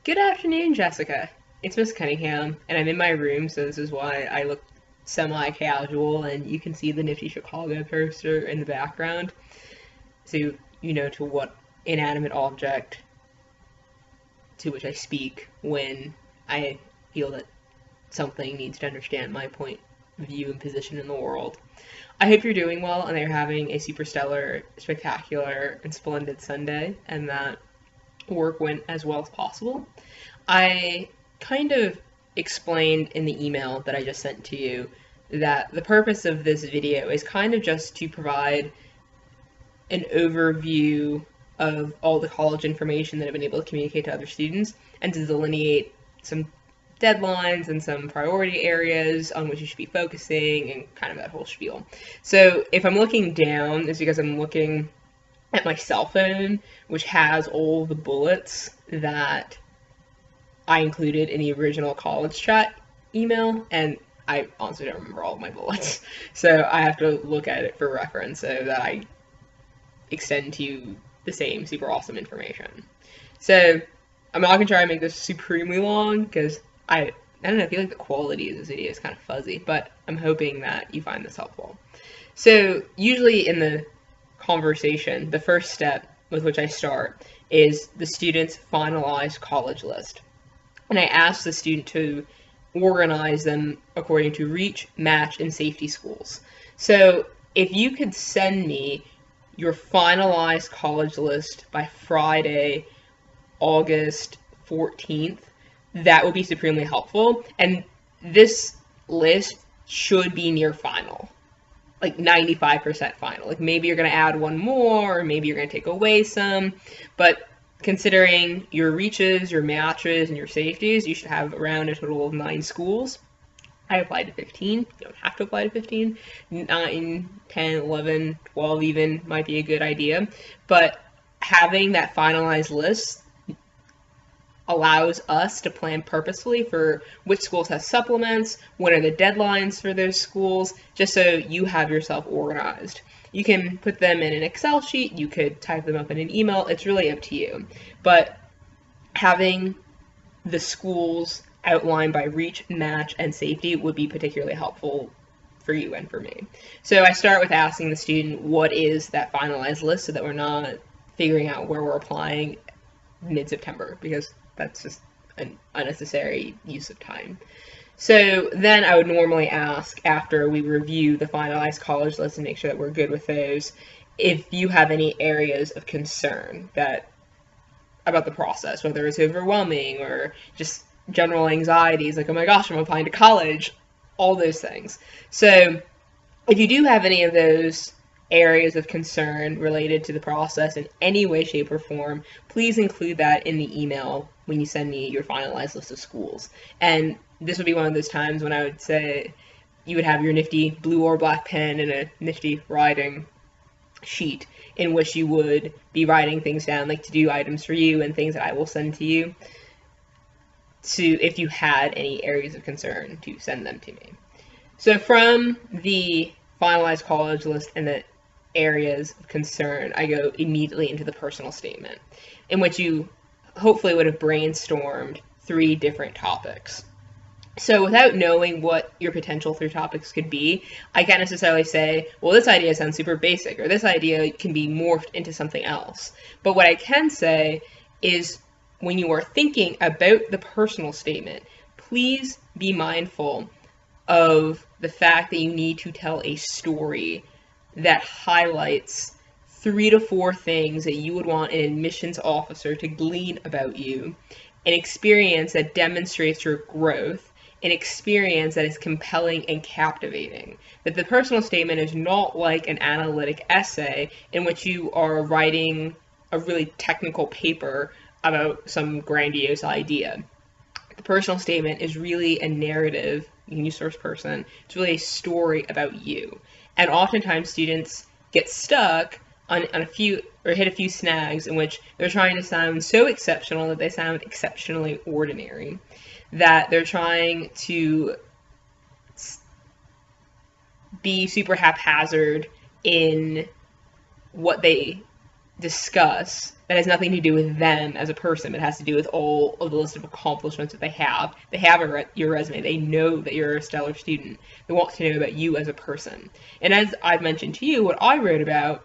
Good afternoon, Jessica. It's Miss Cunningham, and I'm in my room, so this is why I look semi-casual, and you can see the nifty Chicago poster in the background. So you know to what inanimate object to which I speak when I feel that something needs to understand my point of view and position in the world. I hope you're doing well and that you're having a super stellar, spectacular, and splendid Sunday, and that work went as well as possible. I kind of explained in the email that I just sent to you that the purpose of this video is kind of just to provide an overview of all the college information that I've been able to communicate to other students and to delineate some deadlines and some priority areas on which you should be focusing and kind of that whole spiel. So if I'm looking down, it's because I'm looking at my cell phone, which has all the bullets that I included in the original college chat email, and I honestly don't remember all of my bullets. So I have to look at it for reference so that I extend to you the same super awesome information. So I'm not going to try and make this supremely long because I don't know, I feel like the quality of this video is kind of fuzzy, but I'm hoping that you find this helpful. So usually in the conversation, the first step with which I start is the student's finalized college list. And I ask the student to organize them according to reach, match, and safety schools. So if you could send me your finalized college list by Friday, August 14th, that would be supremely helpful. And this list should be near final. Like 95% final. Like maybe you're going to add one more, or maybe you're going to take away some, but considering your reaches, your matches, and your safeties, you should have around a total of 9 schools. I applied to 15. You don't have to apply to 15. 9, 10, 11, 12 even might be a good idea, but having that finalized list allows us to plan purposefully for which schools have supplements, what are the deadlines for those schools, just so you have yourself organized. You can put them in an Excel sheet, you could type them up in an email, it's really up to you. But having the schools outlined by reach, match, and safety would be particularly helpful for you and for me. So I start with asking the student what is that finalized list so that we're not figuring out where we're applying mid-September, because that's just an unnecessary use of time. So then I would normally ask, after we review the finalized college list and make sure that we're good with those, if you have any areas of concern about the process, whether it's overwhelming or just general anxieties, like, oh my gosh, I'm applying to college, all those things. So if you do have any of those areas of concern related to the process in any way, shape, or form, please include that in the email when you send me your finalized list of schools. And this would be one of those times when I would say you would have your nifty blue or black pen and a nifty writing sheet in which you would be writing things down, like to-do items for you and things that I will send to you, if you had any areas of concern, to send them to me. So from the finalized college list and the areas of concern, I go immediately into the personal statement, in which you hopefully would have brainstormed 3 different topics. So without knowing what your potential 3 topics could be, I can't necessarily say, well, this idea sounds super basic, or this idea can be morphed into something else. But what I can say is, when you are thinking about the personal statement, please be mindful of the fact that you need to tell a story that highlights 3 to 4 things that you would want an admissions officer to glean about you, an experience that demonstrates your growth, an experience that is compelling and captivating. That the personal statement is not like an analytic essay in which you are writing a really technical paper about some grandiose idea. The personal statement is really a narrative. You can use first person. It's really a story about you. And oftentimes students get stuck on a few, or hit a few snags in which they're trying to sound so exceptional that they sound exceptionally ordinary. That they're trying to be super haphazard in what they discuss that has nothing to do with them as a person, but has to do with all of the list of accomplishments that they have. They have your resume. They know that you're a stellar student. They want to know about you as a person. And as I've mentioned to you, what I wrote about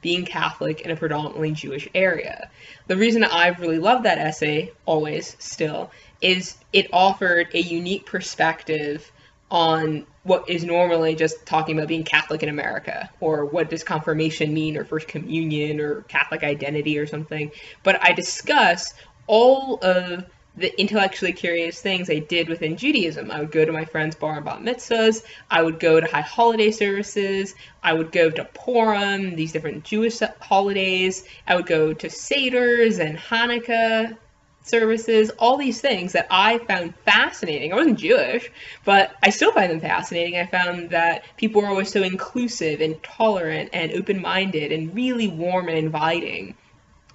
being Catholic in a predominantly Jewish area. The reason I've really loved that essay, always, still, is it offered a unique perspective on what is normally just talking about being Catholic in America, or what does confirmation mean, or First Communion, or Catholic identity, or something. But I discuss all of the intellectually curious things I did within Judaism. I would go to my friend's bar and bat mitzvahs, I would go to high holiday services, I would go to Purim, these different Jewish holidays, I would go to Seders and Hanukkah services, all these things that I found fascinating. I wasn't Jewish, but I still find them fascinating. I found that people were always so inclusive and tolerant and open-minded and really warm and inviting.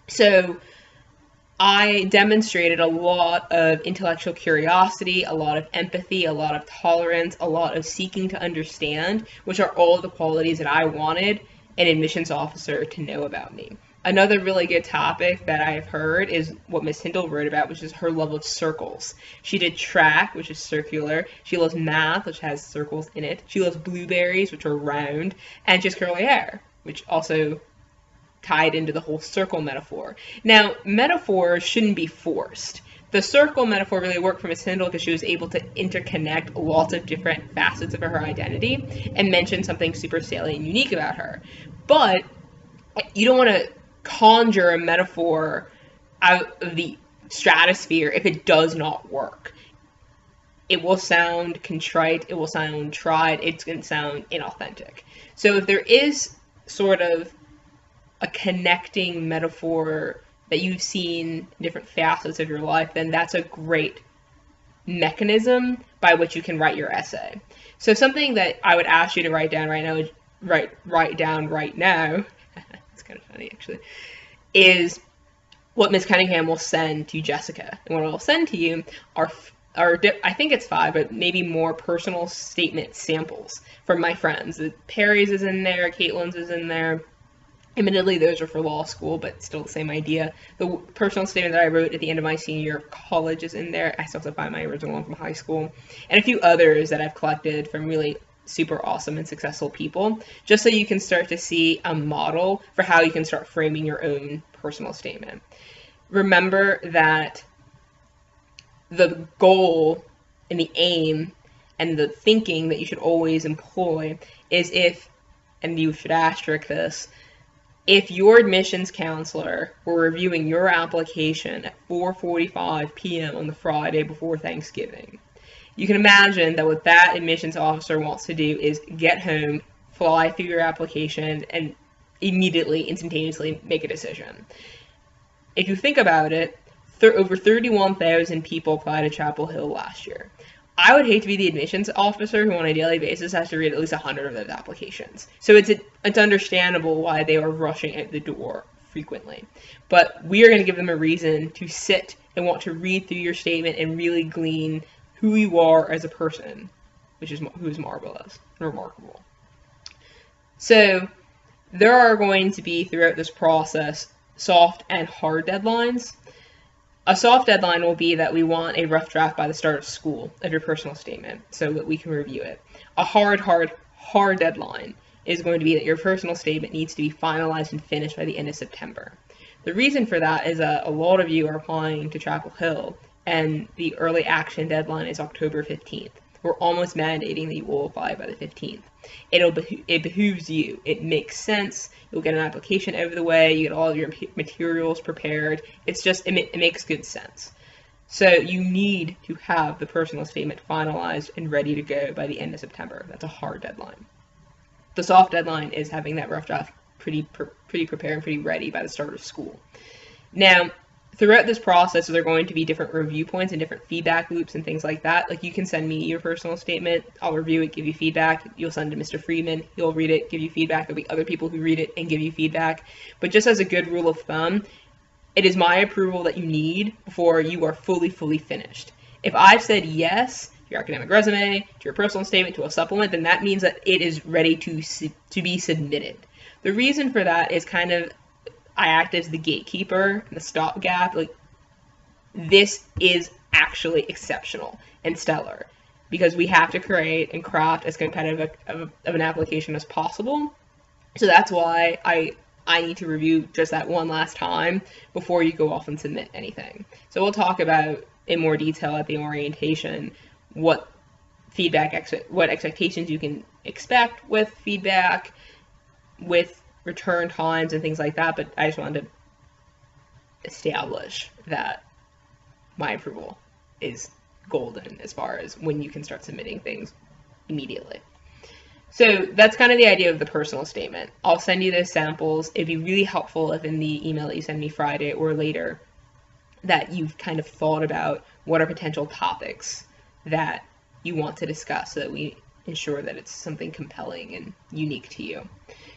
So I demonstrated a lot of intellectual curiosity, a lot of empathy, a lot of tolerance, a lot of seeking to understand, which are all the qualities that I wanted an admissions officer to know about me. Another really good topic that I've heard is what Miss Hindle wrote about, which is her love of circles. She did track, which is circular. She loves math, which has circles in it. She loves blueberries, which are round. And she has curly hair, which also tied into the whole circle metaphor. Now, metaphors shouldn't be forced. The circle metaphor really worked for Miss Hindle because she was able to interconnect lots of different facets of her identity and mention something super salient and unique about her. But you don't want to conjure a metaphor out of the stratosphere if it does not work. It will sound contrite, it will sound tried, it's going to sound inauthentic. So if there is sort of a connecting metaphor that you've seen in different facets of your life, then that's a great mechanism by which you can write your essay. So something that I would ask you to write down right now, write down right now, it's kind of funny actually, is what Ms. Cunningham will send to Jessica. And what I'll send to you are I think it's 5, but maybe more personal statement samples from my friends. Perry's is in there, Caitlin's is in there. Admittedly, those are for law school, but still the same idea. The personal statement that I wrote at the end of my senior year of college is in there. I still have to find my original one from high school. And a few others that I've collected from really super awesome and successful people, just so you can start to see a model for how you can start framing your own personal statement. Remember that the goal and the aim and the thinking that you should always employ is if, and you should asterisk this, if your admissions counselor were reviewing your application at 4:45 p.m. on the Friday before Thanksgiving, you can imagine that what that admissions officer wants to do is get home, fly through your application, and immediately, instantaneously make a decision. If you think about it, over 31,000 people applied to Chapel Hill last year. I would hate to be the admissions officer who on a daily basis has to read at least 100 of those applications. So it's understandable why they are rushing out the door frequently. But we are going to give them a reason to sit and want to read through your statement and really glean who you are as a person, who is marvelous and remarkable. So there are going to be, throughout this process, soft and hard deadlines. A soft deadline will be that we want a rough draft by the start of school of your personal statement so that we can review it. A hard deadline is going to be that your personal statement needs to be finalized and finished by the end of September. The reason for that is that a lot of you are applying to Chapel Hill, and the early action deadline is October 15th. We're almost mandating that you will apply by the 15th. It behooves you. It makes sense. You'll get an application out of the way. You get all of your materials prepared. It makes good sense. So you need to have the personal statement finalized and ready to go by the end of September. That's a hard deadline. The soft deadline is having that rough draft pretty prepared and pretty ready by the start of school. Now, throughout this process, there are going to be different review points and different feedback loops and things like that. Like, you can send me your personal statement, I'll review it, give you feedback. You'll send it to Mr. Freeman, he'll read it, give you feedback. There'll be other people who read it and give you feedback. But just as a good rule of thumb, it is my approval that you need before you are fully finished. If I've said yes to your academic resume, to your personal statement, to a supplement, then that means that it is ready to be submitted. The reason for that is kind of I act as the gatekeeper, the stopgap. Like, this is actually exceptional and stellar because we have to create and craft as competitive of an application as possible. So that's why I need to review just that one last time before you go off and submit anything. So we'll talk about in more detail at the orientation what what expectations you can expect with feedback, with return times and things like that, but I just wanted to establish that my approval is golden as far as when you can start submitting things immediately. So that's kind of the idea of the personal statement. I'll send you those samples. It'd be really helpful if in the email that you send me Friday or later that you've kind of thought about what are potential topics that you want to discuss so that we ensure that it's something compelling and unique to you.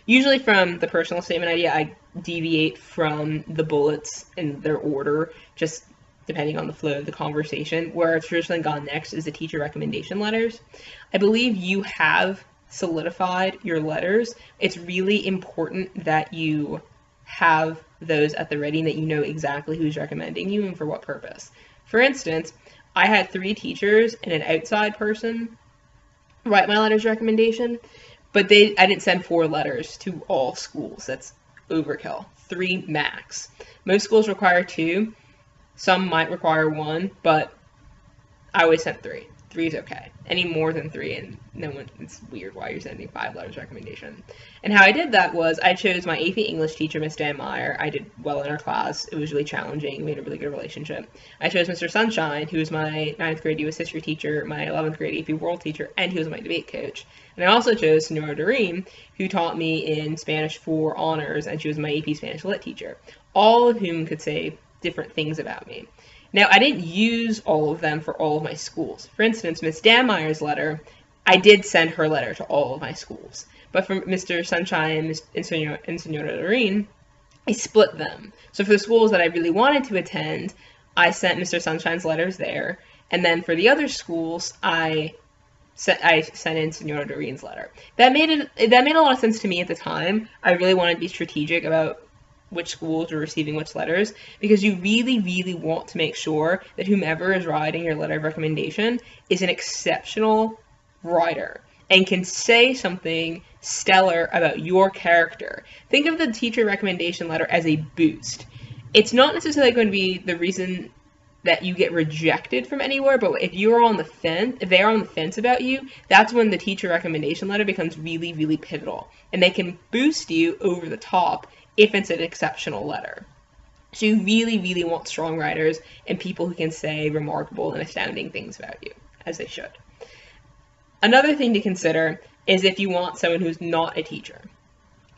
Usually from the personal statement idea, I deviate from the bullets in their order, just depending on the flow of the conversation. Where I've traditionally gone next is the teacher recommendation letters. I believe you have solidified your letters. It's really important that you have those at the ready and that you know exactly who's recommending you and for what purpose. For instance, I had 3 teachers and an outside person write my letters of recommendation, but I didn't send 4 letters to all schools. That's overkill. 3 max. Most schools require 2. Some might require 1, but I always sent 3. 3 is okay. Any more than 3, and no one, it's weird why you're sending 5 letters of recommendation. And how I did that was I chose my AP English teacher, Miss Dan Meyer. I did well in her class. It was really challenging. We had a really good relationship. I chose Mr. Sunshine, who was my 9th grade US history teacher, my 11th grade AP world teacher, and he was my debate coach. And I also chose Senora Doreen, who taught me in Spanish for honors, and she was my AP Spanish lit teacher. All of whom could say different things about me. Now, I didn't use all of them for all of my schools. For instance, Miss Dan Meyer's letter, I did send her letter to all of my schools. But for Mr. Sunshine and Senora Doreen, I split them. So for the schools that I really wanted to attend, I sent Mr. Sunshine's letters there. And then for the other schools, I sent in Senora Doreen's letter. That made a lot of sense to me at the time. I really wanted to be strategic about which schools are receiving which letters, because you really, really want to make sure that whomever is writing your letter of recommendation is an exceptional writer and can say something stellar about your character. Think of the teacher recommendation letter as a boost. It's not necessarily going to be the reason that you get rejected from anywhere, but if they're on the fence about you, that's when the teacher recommendation letter becomes really, really pivotal, and they can boost you over the top if it's an exceptional letter. So you really, really want strong writers and people who can say remarkable and astounding things about you, as they should. Another thing to consider is if you want someone who's not a teacher.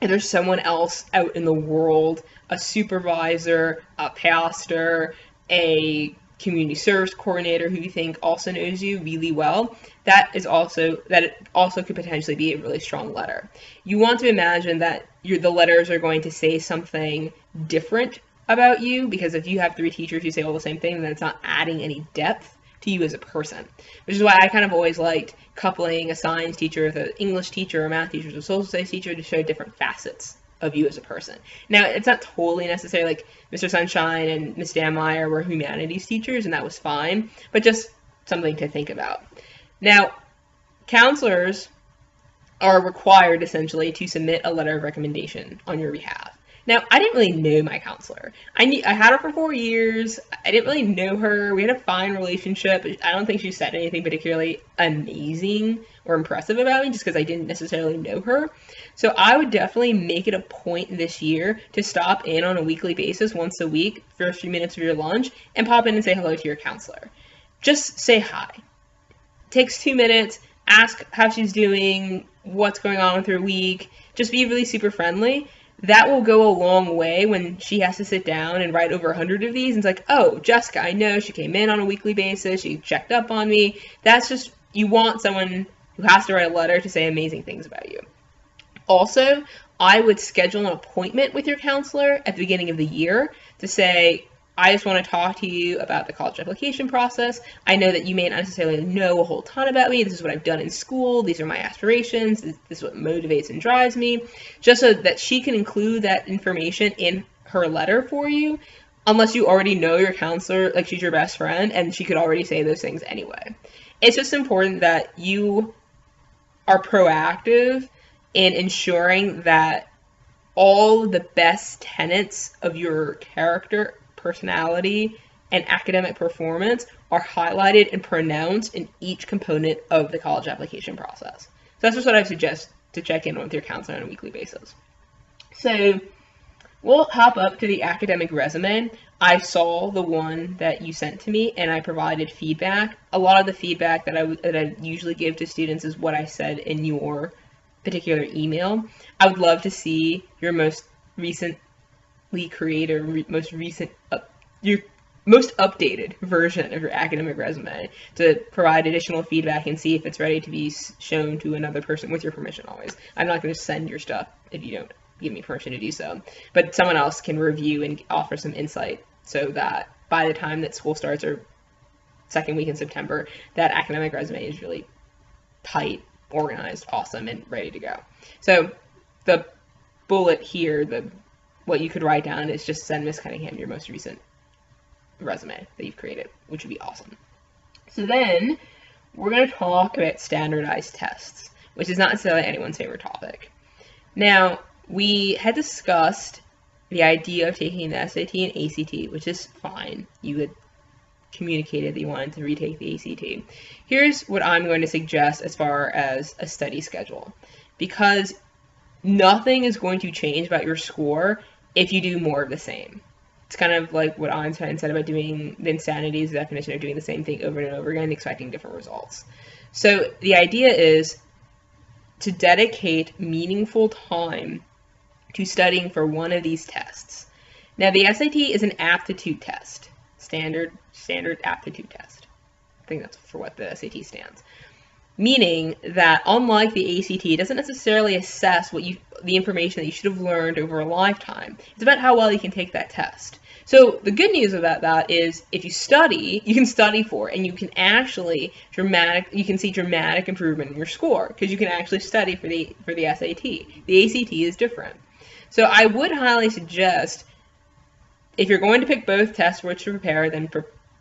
If there's someone else out in the world, a supervisor, a pastor, a community service coordinator who you think also knows you really well, that it also could potentially be a really strong letter. You want to imagine that the letters are going to say something different about you, because if you have 3 teachers who say all the same thing, then it's not adding any depth to you as a person. Which is why I kind of always liked coupling a science teacher with an English teacher, a math teacher, a social studies teacher to show different facets of you as a person. Now, it's not totally necessary, like Mr. Sunshine and Miss Dan Meyer were humanities teachers, and that was fine, but just something to think about. Now, counselors are required, essentially, to submit a letter of recommendation on your behalf. Now, I didn't really know my counselor. I had her for 4 years. I didn't really know her. We had a fine relationship. I don't think she said anything particularly amazing or impressive about me just because I didn't necessarily know her. So I would definitely make it a point this year to stop in on a weekly basis, once a week, for a few minutes of your lunch, and pop in and say hello to your counselor. Just say hi. It takes 2 minutes. Ask how she's doing, what's going on with her week. Just be really super friendly. That will go a long way when she has to sit down and write over 100 of these. And it's like, oh, Jessica, I know she came in on a weekly basis. She checked up on me. That's just, you want someone who has to write a letter to say amazing things about you. Also, I would schedule an appointment with your counselor at the beginning of the year to say, I just want to talk to you about the college application process. I know that you may not necessarily know a whole ton about me. This is what I've done in school. These are my aspirations. This is what motivates and drives me. Just so that she can include that information in her letter for you, unless you already know your counselor, like she's your best friend, and she could already say those things anyway. It's just important that you are proactive in ensuring that all the best tenets of your character, personality, and academic performance are highlighted and pronounced in each component of the college application process. So that's just what I suggest to check in with your counselor on a weekly basis. So we'll hop up to the academic resume. I saw the one that you sent to me, and I provided feedback. A lot of the feedback that I usually give to students is what I said in your particular email. I would love to see your most recently created, your most updated version of your academic resume to provide additional feedback and see if it's ready to be shown to another person, with your permission always. I'm not going to send your stuff if you don't give me permission to do so, but someone else can review and offer some insight so that by the time that school starts, or second week in September, that academic resume is really tight, organized, awesome, and ready to go. So the bullet here, what you could write down is just send Miss Cunningham your most recent resume that you've created, which would be awesome. So then we're going to talk about standardized tests, which is not necessarily anyone's favorite topic. Now, we had discussed the idea of taking the SAT and ACT, which is fine. You had communicated that you wanted to retake the ACT. Here's what I'm going to suggest as far as a study schedule, because nothing is going to change about your score if you do more of the same. It's kind of like what Einstein said about doing the insanity's definition of doing the same thing over and over again, expecting different results. So the idea is to dedicate meaningful time to studying for one of these tests. Now, the SAT is an aptitude test, standard aptitude test. I think that's for what the SAT stands. Meaning that unlike the ACT, it doesn't necessarily assess the information that you should have learned over a lifetime. It's about how well you can take that test. So the good news about that is if you study, you can study for it, and you can actually see dramatic improvement in your score because you can actually study for the SAT. The ACT is different. So I would highly suggest, if you're going to pick both tests for which to prepare, then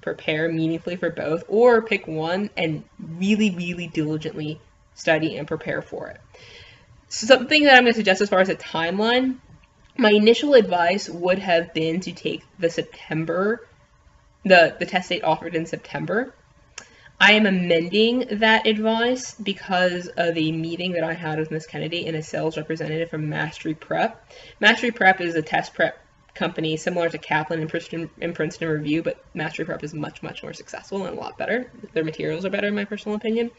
prepare meaningfully for both, or pick one and really, really diligently study and prepare for it. Something that I'm going to suggest as far as a timeline, my initial advice would have been to take the test date offered in September. I am amending that advice because of a meeting that I had with Ms. Kennedy and a sales representative from Mastery Prep. Mastery Prep is a test prep company similar to Kaplan and Princeton Review, but Mastery Prep is much, much more successful and a lot better. Their materials are better, in my personal opinion.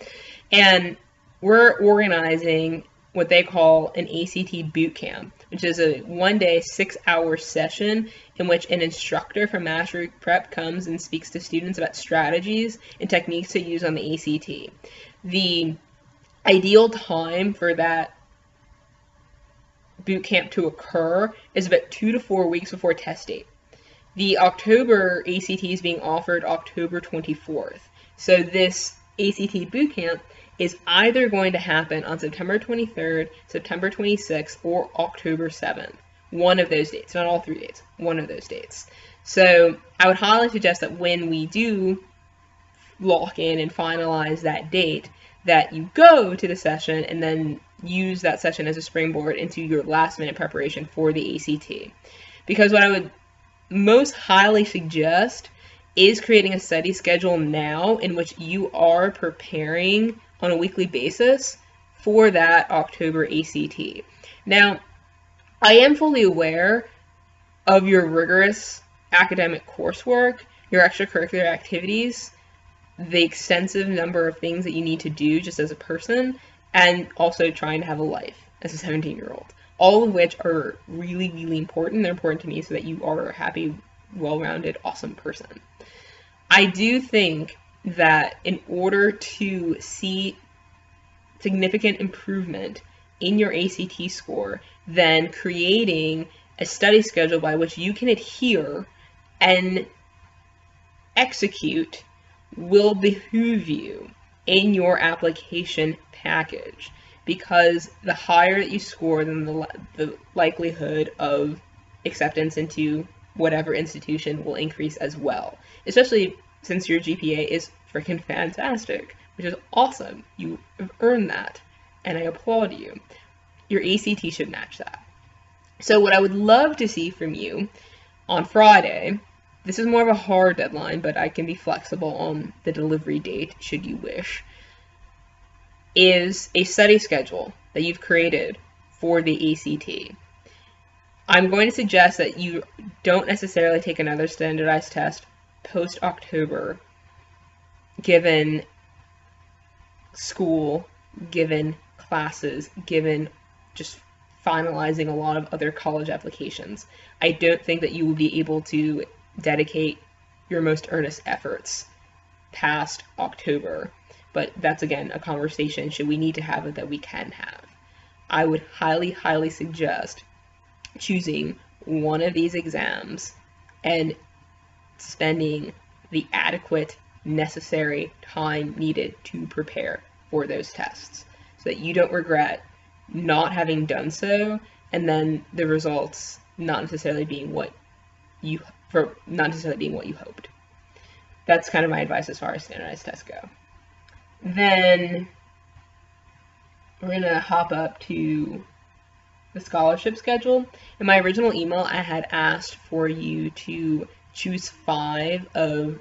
And we're organizing what they call an ACT boot camp, which is a one-day, 6-hour session in which an instructor from Mastery Prep comes and speaks to students about strategies and techniques to use on the ACT. The ideal time for that boot camp to occur is about 2 to 4 weeks before test date. The October ACT is being offered October 24th. So this ACT boot camp is either going to happen on September 23rd, September 26th, or October 7th. One of those dates, not all 3 dates, one of those dates. So I would highly suggest that when we do lock in and finalize that date, that you go to the session and then use that session as a springboard into your last minute preparation for the ACT. Because what I would most highly suggest is creating a study schedule now in which you are preparing on a weekly basis for that October ACT. Now, I am fully aware of your rigorous academic coursework, your extracurricular activities, the extensive number of things that you need to do just as a person, and also trying to have a life as a 17-year-old. All of which are really, really important. They're important to me so that you are a happy, well-rounded, awesome person. I do think that in order to see significant improvement in your ACT score, then creating a study schedule by which you can adhere and execute will behoove you in your application package, because the higher that you score, then the likelihood of acceptance into whatever institution will increase as well, especially since your GPA is freaking fantastic, which is awesome. You have earned that, and I applaud you. Your ACT should match that. So what I would love to see from you on Friday, this is more of a hard deadline, but I can be flexible on the delivery date should you wish, is a study schedule that you've created for the ACT. I'm going to suggest that you don't necessarily take another standardized test post-October, given school, given classes, given just finalizing a lot of other college applications. I don't think that you will be able to dedicate your most earnest efforts past October, but that's again a conversation, should we need to have it, that we can have. I would highly, highly suggest choosing one of these exams and spending the adequate, necessary time needed to prepare for those tests, so that you don't regret not having done so, and then the results not necessarily being what you hoped. That's kind of my advice as far as standardized tests go. Then we're gonna hop up to the scholarship schedule. In my original email, I had asked for you to choose 5 of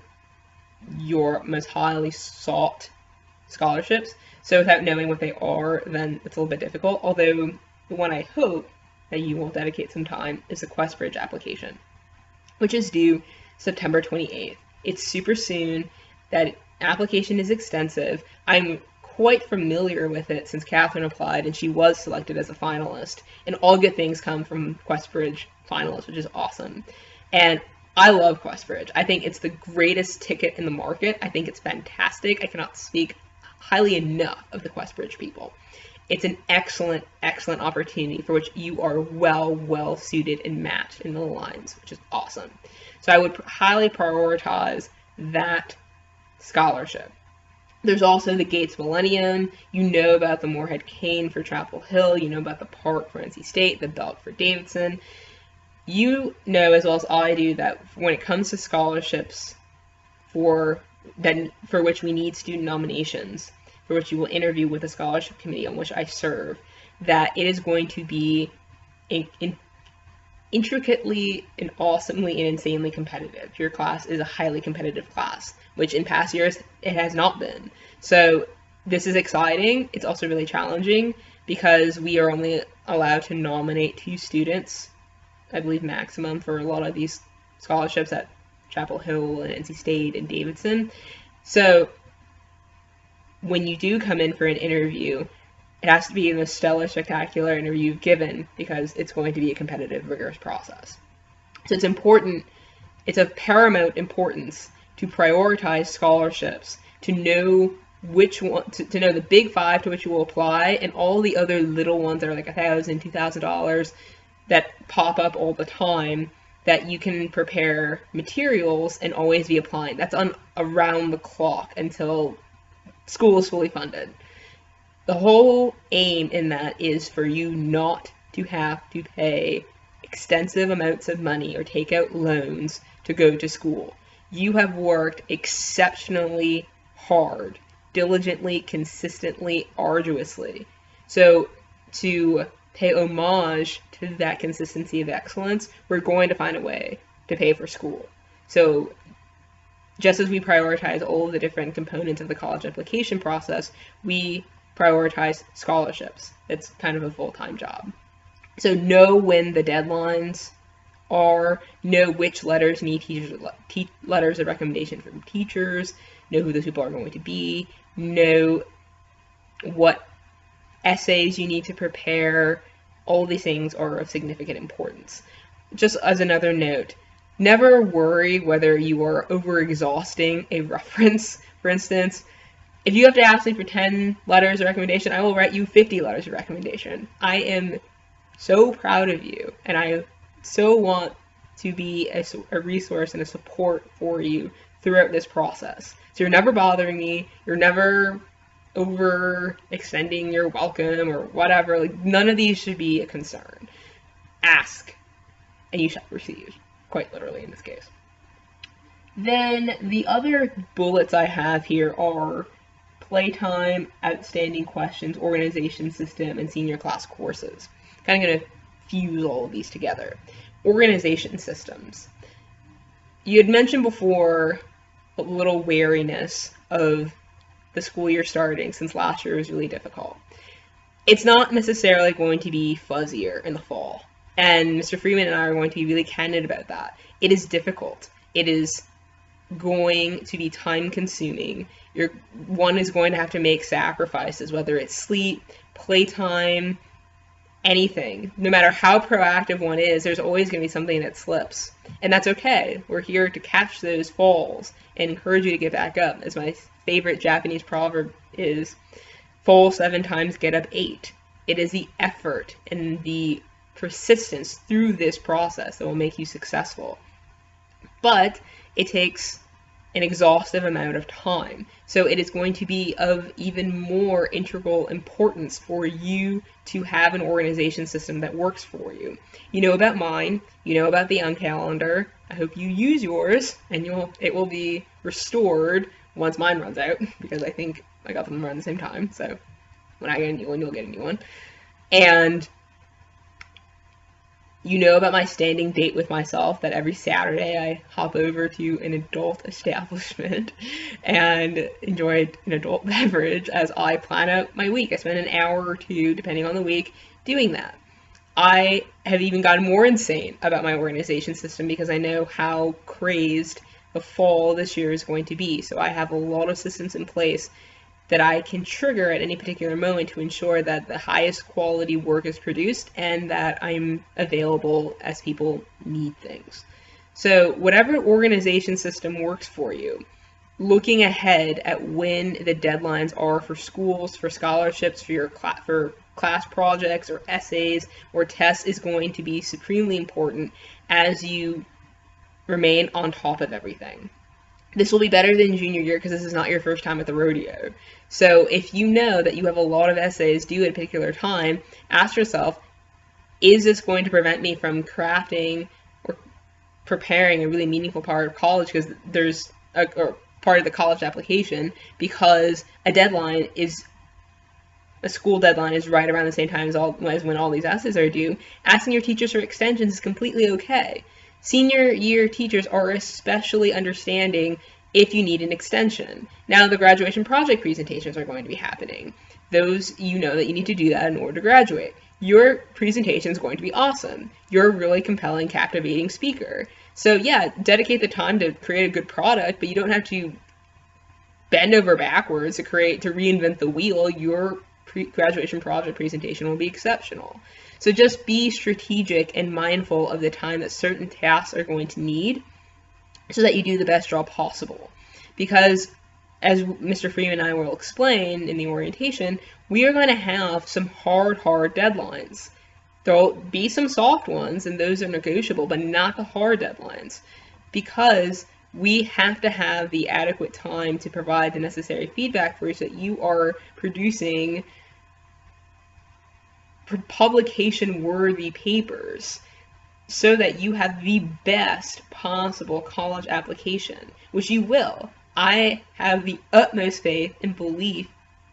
your most highly sought scholarships. So without knowing what they are, then it's a little bit difficult. Although the one I hope that you will dedicate some time is the QuestBridge application, which is due September 28th. It's super soon. That application is extensive. I'm quite familiar with it since Catherine applied and she was selected as a finalist. And all good things come from QuestBridge finalists, which is awesome. And I love QuestBridge. I think it's the greatest ticket in the market. I think it's fantastic. I cannot speak highly enough of the QuestBridge people. It's an excellent, excellent opportunity for which you are well suited and matched in the lines, which is awesome. So I would highly prioritize that scholarship. There's also the Gates Millennium. You know about the Moorhead Cane for Chapel Hill. You know about the Park for NC State, the Belt for Davidson. You know as well as I do that when it comes to scholarships for which we need student nominations, for which you will interview with the scholarship committee on which I serve, that it is going to be intricately and awesomely and insanely competitive. Your class is a highly competitive class, which in past years it has not been. So this is exciting. It's also really challenging because we are only allowed to nominate 2 students, I believe maximum, for a lot of these scholarships at Chapel Hill and NC State and Davidson. So when you do come in for an interview, it has to be the stellar, spectacular interview you've given, because it's going to be a competitive, rigorous process. So it's important, it's of paramount importance to prioritize scholarships, to know which one, to know the big 5 to which you will apply, and all the other little ones that are like $1,000, $2,000 that pop up all the time, that you can prepare materials and always be applying. That's on around the clock until school is fully funded. The whole aim in that is for you not to have to pay extensive amounts of money or take out loans to go to school. You have worked exceptionally hard, diligently, consistently, arduously. So to pay homage to that consistency of excellence, we're going to find a way to pay for school. So just as we prioritize all of the different components of the college application process, we prioritize scholarships. It's kind of a full-time job. So know when the deadlines are, know which letters need letters of recommendation from teachers, know who those people are going to be, know what essays you need to prepare. All these things are of significant importance. Just as another note, never worry whether you are overexhausting a reference. For instance, if you have to ask me for 10 letters of recommendation, I will write you 50 letters of recommendation. I am so proud of you, and I so want to be a resource and a support for you throughout this process. So you're never bothering me, you're never overextending your welcome or whatever. Like, none of these should be a concern. Ask, and you shall receive, quite literally in this case. Then the other bullets I have here are playtime, outstanding questions, organization system, and senior class courses. Kind of going to fuse all of these together. Organization systems. You had mentioned before a little wariness of the school year starting, since last year was really difficult. It's not necessarily going to be fuzzier in the fall, and Mr. Freeman and I are going to be really candid about that. It is difficult. It is going to be time consuming. One is going to have to make sacrifices, whether it's sleep, playtime, anything. No matter how proactive one is, there's always going to be something that slips. And that's okay. We're here to catch those falls and encourage you to get back up. As my favorite Japanese proverb is, fall 7 times, get up 8. It is the effort and the persistence through this process that will make you successful. But it takes an exhaustive amount of time. So it is going to be of even more integral importance for you to have an organization system that works for you. You know about mine, you know about the uncalendar. I hope you use yours, and it will be restored once mine runs out, because I think I got them around the same time. So when I get a new one, you'll get a new one. And you know about my standing date with myself, that every Saturday I hop over to an adult establishment and enjoy an adult beverage as I plan out my week. I spend an hour or two, depending on the week, doing that. I have even gotten more insane about my organization system because I know how crazed the fall this year is going to be. So I have a lot of systems in place that I can trigger at any particular moment to ensure that the highest quality work is produced and that I'm available as people need things. So whatever organization system works for you, looking ahead at when the deadlines are for schools, for scholarships, for your class projects or essays or tests is going to be supremely important as you remain on top of everything. This will be better than junior year because this is not your first time at the rodeo. So if you know that you have a lot of essays due at a particular time, ask yourself, is this going to prevent me from crafting or preparing a really meaningful part of college, because there's or part of the college application, because a school deadline is right around the same time as when all these essays are due. Asking your teachers for extensions is completely okay. Senior year teachers are especially understanding if you need an extension. Now the graduation project presentations are going to be happening. Those, you know that you need to do that in order to graduate. Your presentation is going to be awesome. You're a really compelling, captivating speaker. So yeah, dedicate the time to create a good product, but you don't have to bend over backwards to reinvent the wheel. Your graduation project presentation will be exceptional. So just be strategic and mindful of the time that certain tasks are going to need so that you do the best job possible. Because as Mr. Freeman and I will explain in the orientation, we are going to have some hard deadlines. There'll be some soft ones, and those are negotiable, but not the hard deadlines, because we have to have the adequate time to provide the necessary feedback for you so that you are producing publication-worthy papers so that you have the best possible college application, which you will. I have the utmost faith and belief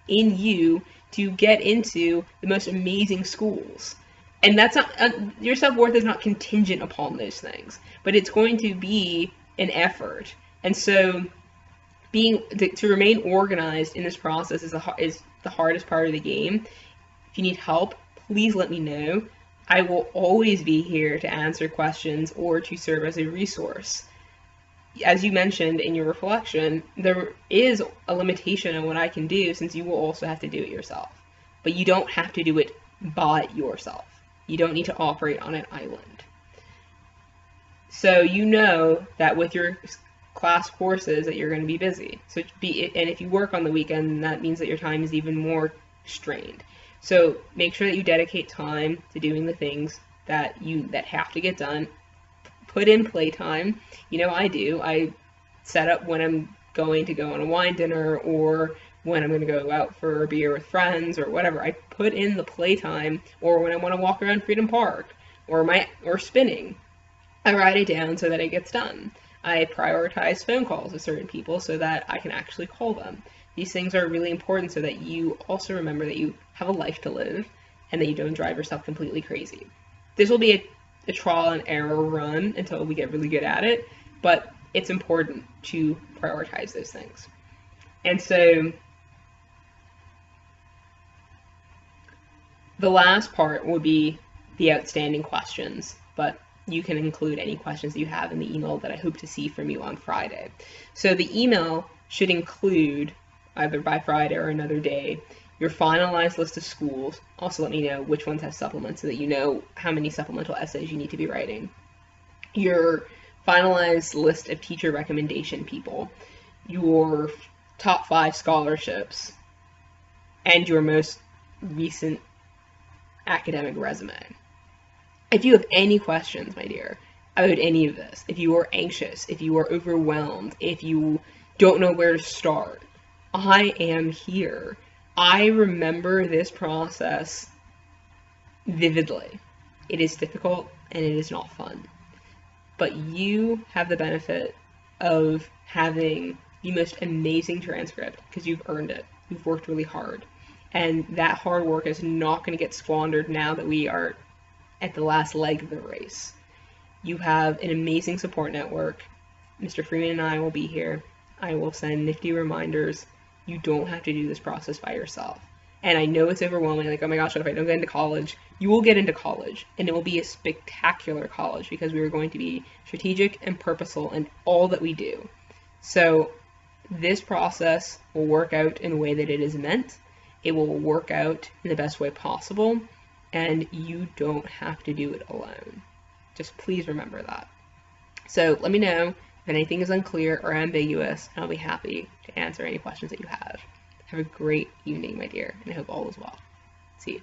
in you to get into the most amazing schools. And that's not, your self-worth is not contingent upon those things, but it's going to be an effort. And so to remain organized in this process is the hardest part of the game. If you need help, please let me know. I will always be here to answer questions or to serve as a resource. As you mentioned in your reflection, there is a limitation on what I can do, since you will also have to do it yourself. But you don't have to do it by yourself. You don't need to operate on an island. So you know that with your class courses that you're going to be busy. And if you work on the weekend, that means that your time is even more strained. So make sure that you dedicate time to doing the things that have to get done. put in playtime. You know, I do. I set up when I'm going to go on a wine dinner or when I'm going to go out for a beer with friends or whatever. I put in the playtime, or when I want to walk around Freedom Park or spinning. I write it down so that it gets done. I prioritize phone calls with certain people so that I can actually call them. These things are really important so that you also remember that you have a life to live and that you don't drive yourself completely crazy. This will be a trial and error run until we get really good at it, but it's important to prioritize those things. And so the last part will be the outstanding questions, but you can include any questions that you have in the email that I hope to see from you on Friday. So the email should include, either by Friday or another day, your finalized list of schools. Also let me know which ones have supplements so that you know how many supplemental essays you need to be writing. Your finalized list of teacher recommendation people, your top 5 scholarships, and your most recent academic resume. If you have any questions, my dear, about any of this, if you are anxious, if you are overwhelmed, if you don't know where to start, I am here. I remember this process vividly. It is difficult and it is not fun. But you have the benefit of having the most amazing transcript because you've earned it. You've worked really hard. And that hard work is not going to get squandered now that we are at the last leg of the race. You have an amazing support network. Mr. Freeman and I will be here. I will send nifty reminders. You don't have to do this process by yourself. And I know it's overwhelming, like, oh my gosh, what if I don't get into college? You will get into college, and it will be a spectacular college because we are going to be strategic and purposeful in all that we do. So this process will work out in a way that it is meant. It will work out in the best way possible, and you don't have to do it alone. Just please remember that. So let me know if anything is unclear or ambiguous, and I'll be happy to answer any questions that you have. Have a great evening, my dear, and I hope all is well. See you.